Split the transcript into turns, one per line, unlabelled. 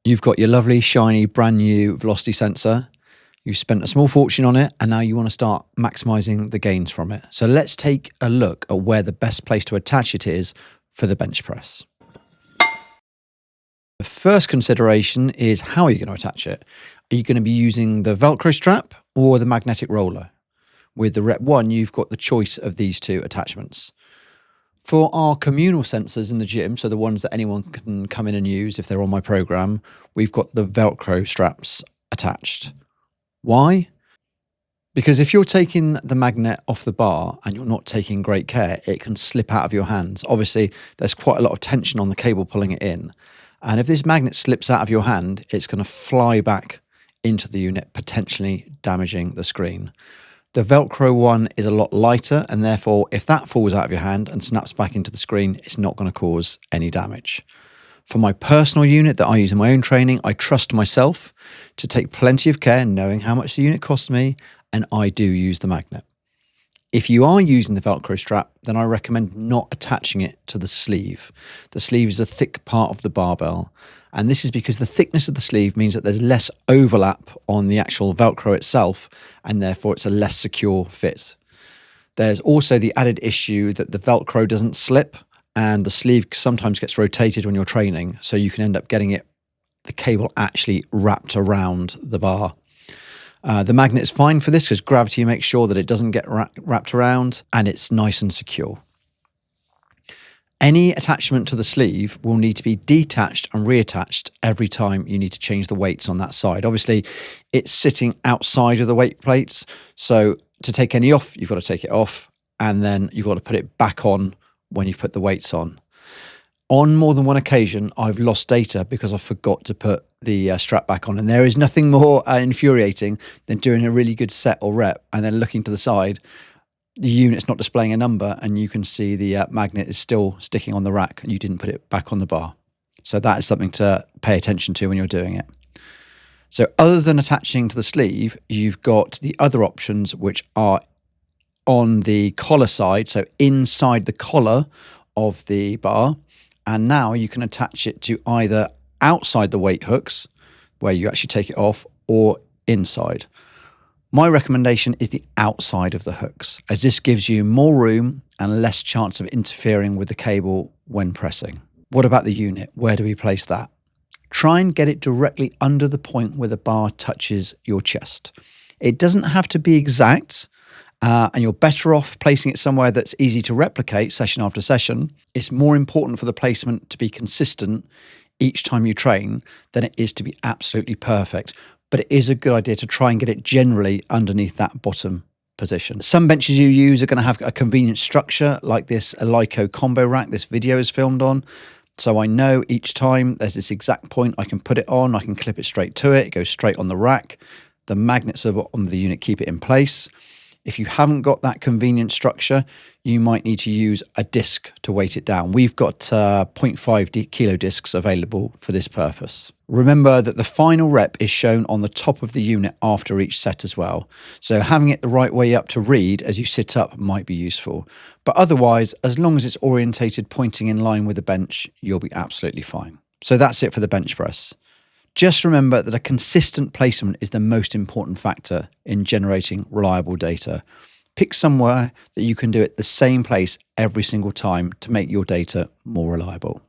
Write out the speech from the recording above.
You've got your lovely, shiny, brand new velocity sensor. You've spent a small fortune on it, and now you want to start maximizing the gains from it. So let's take a look at where the best place to attach it is for the bench press. The first consideration is how are you going to attach it? Are you going to be using the Velcro strap or the magnetic roller? With the RepOne, you've got the choice of these two attachments. For our communal sensors in the gym, so the ones that anyone can come in and use if they're on my program, we've got the Velcro straps attached. Why? Because if you're taking the magnet off the bar and you're not taking great care, it can slip out of your hands. Obviously, there's quite a lot of tension on the cable pulling it in. And if this magnet slips out of your hand, it's going to fly back into the unit, potentially damaging the screen. The Velcro one is a lot lighter, and therefore, if that falls out of your hand and snaps back into the screen, it's not going to cause any damage. For my personal unit that I use in my own training, I trust myself to take plenty of care, knowing how much the unit costs me, and I do use the magnet. If you are using the Velcro strap, then I recommend not attaching it to the sleeve. The sleeve is a thick part of the barbell, and this is because the thickness of the sleeve means that there's less overlap on the actual Velcro itself, and therefore it's a less secure fit. There's also the added issue that the Velcro doesn't slip, and the sleeve sometimes gets rotated when you're training, so you can end up getting the cable actually wrapped around the bar. The magnet is fine for this because gravity makes sure that it doesn't get wrapped around and it's nice and secure. Any attachment to the sleeve will need to be detached and reattached every time you need to change the weights on that side. Obviously, it's sitting outside of the weight plates, so to take any off, you've got to take it off, and then you've got to put it back on when you've put the weights on. On more than one occasion, I've lost data because I forgot to put the strap back on. And there is nothing more infuriating than doing a really good set or rep and then looking to the side, the unit's not displaying a number, and you can see the magnet is still sticking on the rack and you didn't put it back on the bar. So that is something to pay attention to when you're doing it. So other than attaching to the sleeve, you've got the other options, which are on the collar side, so inside the collar of the bar. And now you can attach it to either outside the weight hooks, where you actually take it off, or inside. My recommendation is the outside of the hooks, as this gives you more room and less chance of interfering with the cable when pressing. What about the unit? Where do we place that? Try and get it directly under the point where the bar touches your chest. It doesn't have to be exact, and you're better off placing it somewhere that's easy to replicate session after session. It's more important for the placement to be consistent each time you train than it is to be absolutely perfect. But it is a good idea to try and get it generally underneath that bottom position. Some benches you use are going to have a convenient structure like this Alico combo rack this video is filmed on. So I know each time there's this exact point I can put it on, I can clip it straight to it, it goes straight on the rack. The magnets on the unit keep it in place. If you haven't got that convenient structure, you might need to use a disc to weight it down. We've got 0.5 kilo discs available for this purpose. Remember that the final rep is shown on the top of the unit after each set as well. So having it the right way up to read as you sit up might be useful. But otherwise, as long as it's orientated pointing in line with the bench, you'll be absolutely fine. So that's it for the bench press. Just remember that a consistent placement is the most important factor in generating reliable data. Pick somewhere that you can do it the same place every single time to make your data more reliable.